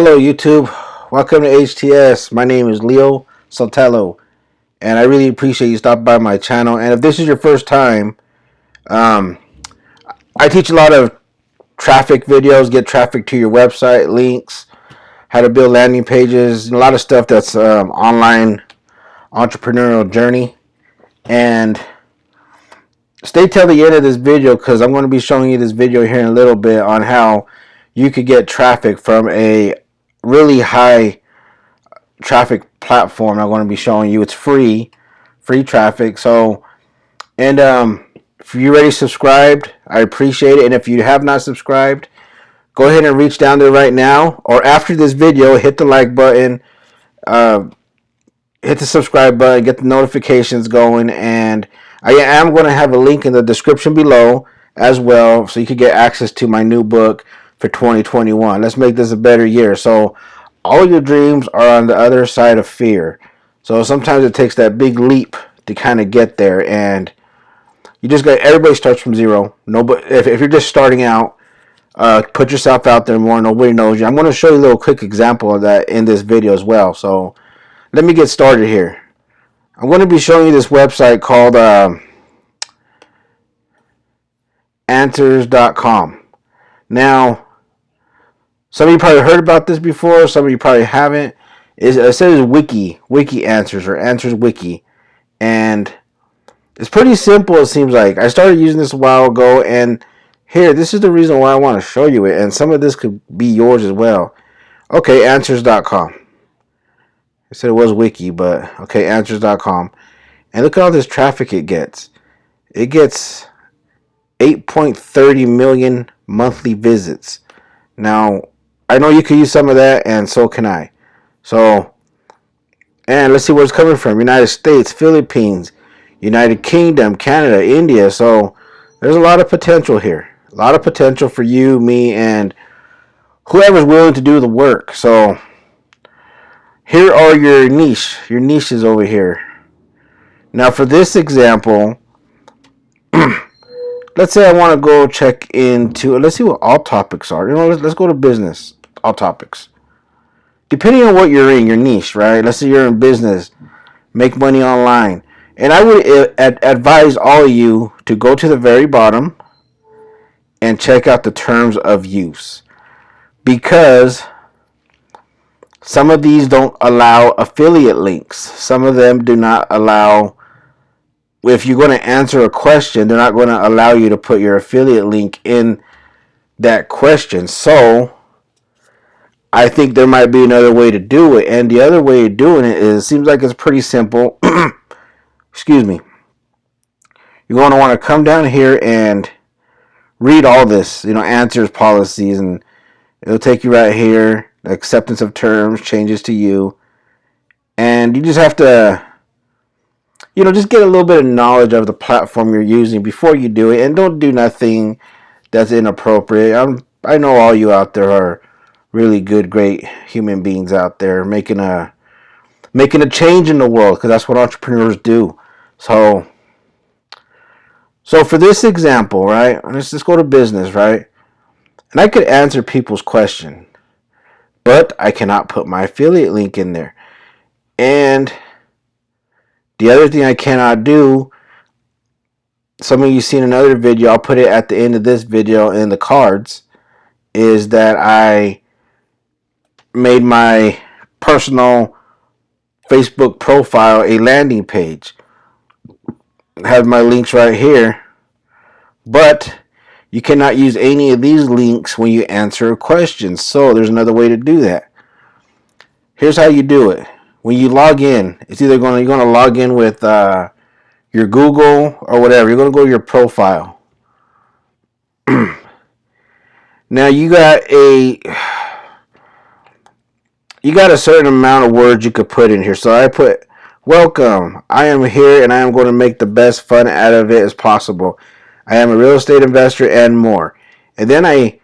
Hello YouTube, welcome to HTS. My name is Leo Sotelo, and I really appreciate you stopping by my channel. And if this is your first time, I teach a lot of traffic videos, get traffic to your website, links, how to build landing pages, and a lot of stuff that's online entrepreneurial journey. And stay till the end of this video because I'm going to be showing you this video here in a little bit on how you could get traffic from a really high traffic platform. I'm going to be showing you. It's free traffic. So, and if you're already subscribed, I appreciate it. And if you have not subscribed, go ahead and reach down there right now, or after this video, hit the like button, hit the subscribe button, get the notifications going, and I am going to have a link in the description below as well, so you can get access to my new book for 2021. Let's make this a better year. So all your dreams are on the other side of fear. So sometimes it takes that big leap to kind of get there, and you just got, everybody starts from zero. Nobody, if you're just starting out, put yourself out there more. Nobody knows you. I'm going to show you a little quick example of that in this video as well. So let me get started here. I'm going to be showing you this website called answers.com. Now, some of you probably heard about this before, some of you probably haven't. It says wiki answers, or answers wiki, and it's pretty simple. It seems like I started using this a while ago, and here, this is the reason why I want to show you it, and some of this could be yours as well. Okay, answers.com. I said it was wiki, but okay, answers.com. And look at all this traffic it gets. It gets 8.30 million monthly visits. Now, I know you could use some of that, and so can I. So, and let's see where it's coming from. United States, Philippines, United Kingdom, Canada, India. So, there's a lot of potential here. A lot of potential for you, me, and whoever's willing to do the work. So, here are your niches over here. Now, for this example, let's say I want to go check into, let's see what all topics are. You know, let's go to business, all topics. Depending on what you're in, your niche, right? Let's say you're in business, make money online. And I would advise all of you to go to the very bottom and check out the terms of use. Because some of these don't allow affiliate links. Some of them do not allow, if you're going to answer a question, they're not going to allow you to put your affiliate link in that question. So I think there might be another way to do it. And the other way of doing it is, seems like it's pretty simple. Excuse me. You're going to want to come down here and read all this, answers, policies, and it'll take you right here. Acceptance of terms, changes to you. And you just have to, just get a little bit of knowledge of the platform you're using before you do it. And don't do nothing that's inappropriate. I know all you out there are really good, great human beings out there making a change in the world, because that's what entrepreneurs do. So for this example, right, let's just go to business, right? And I could answer people's question, but I cannot put my affiliate link in there. And the other thing I cannot do, some of you seen another video, I'll put it at the end of this video in the cards, is that I made my personal Facebook profile a landing page. I have my links right here, but you cannot use any of these links when you answer a question. So there's another way to do that. Here's how you do it. When you log in, it's either you're going to log in with your Google or whatever. You're going to go to your profile. Now you got a certain amount of words you could put in here. So I put, welcome, I am here and I am going to make the best fun out of it as possible. I am a real estate investor and more. And then I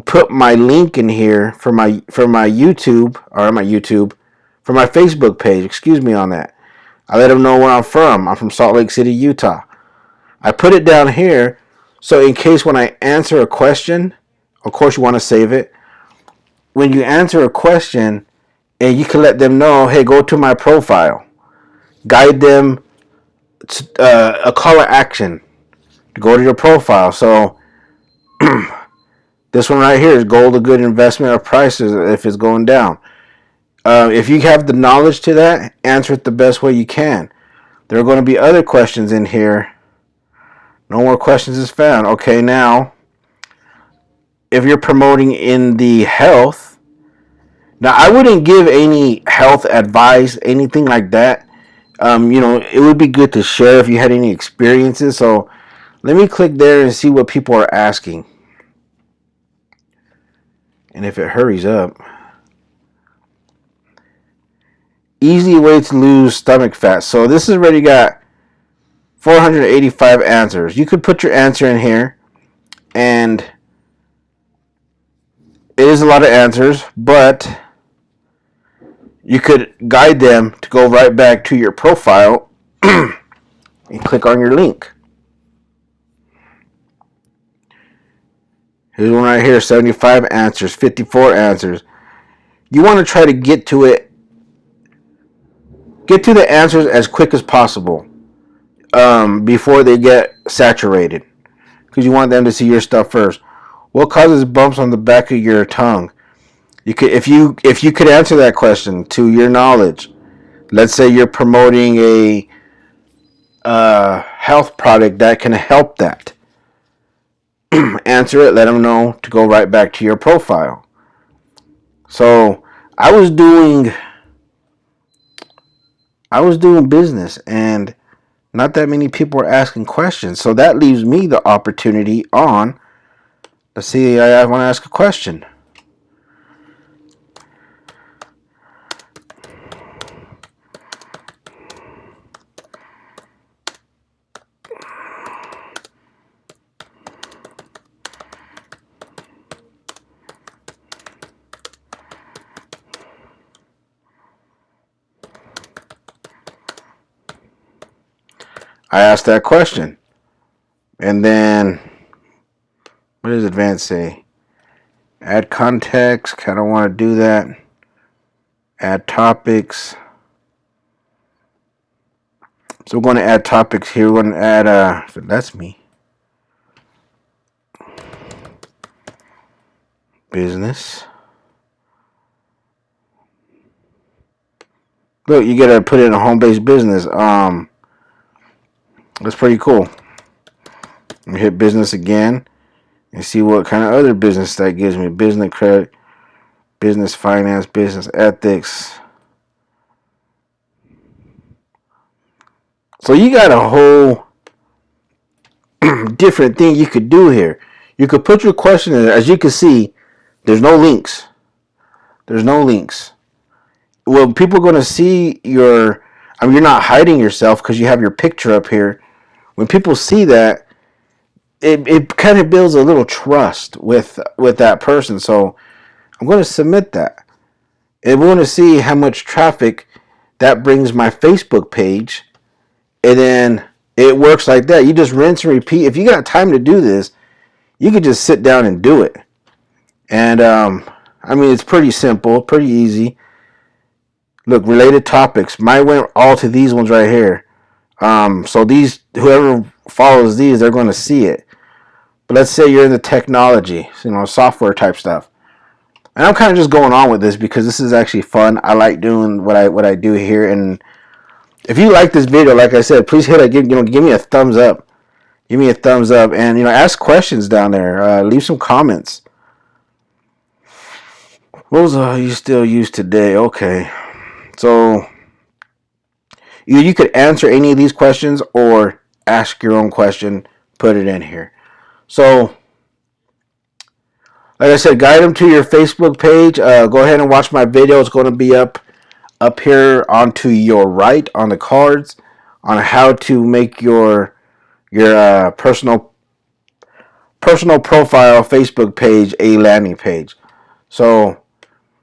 put my link in here for my YouTube, for my Facebook page, excuse me on that. I let them know where I'm from. I'm from Salt Lake City, Utah. I put it down here, so in case when I answer a question, of course you want to save it. when you answer a question, and you can let them know, hey, go to my profile. Guide them to, a call to action to go to your profile. So this one right here is gold a good investment or prices if it's going down. If you have the knowledge to that, answer it the best way you can. There are going to be other questions in here. No more questions is found. Okay, now, if you're promoting in the health, now I wouldn't give any health advice, anything like that. It would be good to share if you had any experiences. So let me click there and see what people are asking. And if it hurries up. Easy way to lose stomach fat. So this has already got 485 answers. You could put your answer in here, and it is a lot of answers, but you could guide them to go right back to your profile and click on your link. Here's one right here, 75 answers, 54 answers. You want to try to get to it. Get to the answers as quick as possible before they get saturated, because you want them to see your stuff first. What causes bumps on the back of your tongue? You could, if you could answer that question to your knowledge. Let's say you're promoting a health product that can help that. Answer it. Let them know to go right back to your profile. So I was doing business, and not that many people are asking questions. So that leaves me the opportunity on. Let's see. I want to ask a question. I asked that question. And then, what does advanced say? Add context. Kind of want to do that. Add topics. So we're going to add topics here. We're going to add, that's me. Business. Look, you got to put it in a home-based business. That's pretty cool. We hit business again and see what kind of other business that gives me. Business credit, business finance, business ethics. So you got a whole different thing you could do here. You could put your question in there. As you can see, there's no links. There's no links. Well, people are going to see you're not hiding yourself because you have your picture up here. When people see that, it kind of builds a little trust with that person. So I'm going to submit that. And we're going to see how much traffic that brings my Facebook page. And then it works like that. You just rinse and repeat. If you got time to do this, you could just sit down and do it. And it's pretty simple, pretty easy. Look, related topics. Mine went all to these ones right here. So these, whoever follows these, they're going to see it. But let's say you're in the technology, software type stuff. And I'm kind of just going on with this because this is actually fun. I like doing what I do here. And if you like this video, like I said, please give me a thumbs up. Give me a thumbs up, and ask questions down there. Leave some comments. What was you still use today? Okay, so you could answer any of these questions or ask your own question. Put it in here. So, like I said, guide them to your Facebook page. Go ahead and watch my video. It's going to be up here onto your right on the cards on how to make your personal profile Facebook page a landing page. So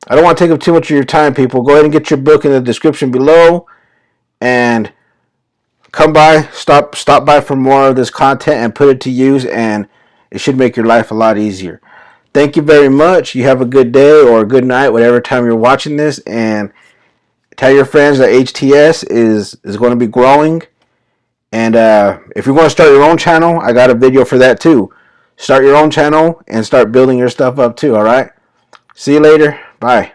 I don't want to take up too much of your time, people. Go ahead and get your book in the description below, and come by, stop by for more of this content and put it to use, and it should make your life a lot easier. Thank you very much. You have a good day or a good night, whatever time you're watching this, and tell your friends that HTS is going to be growing. And if you're going to start your own channel, I got a video for that too. Start your own channel and start building your stuff up too, all right? See you later. Bye.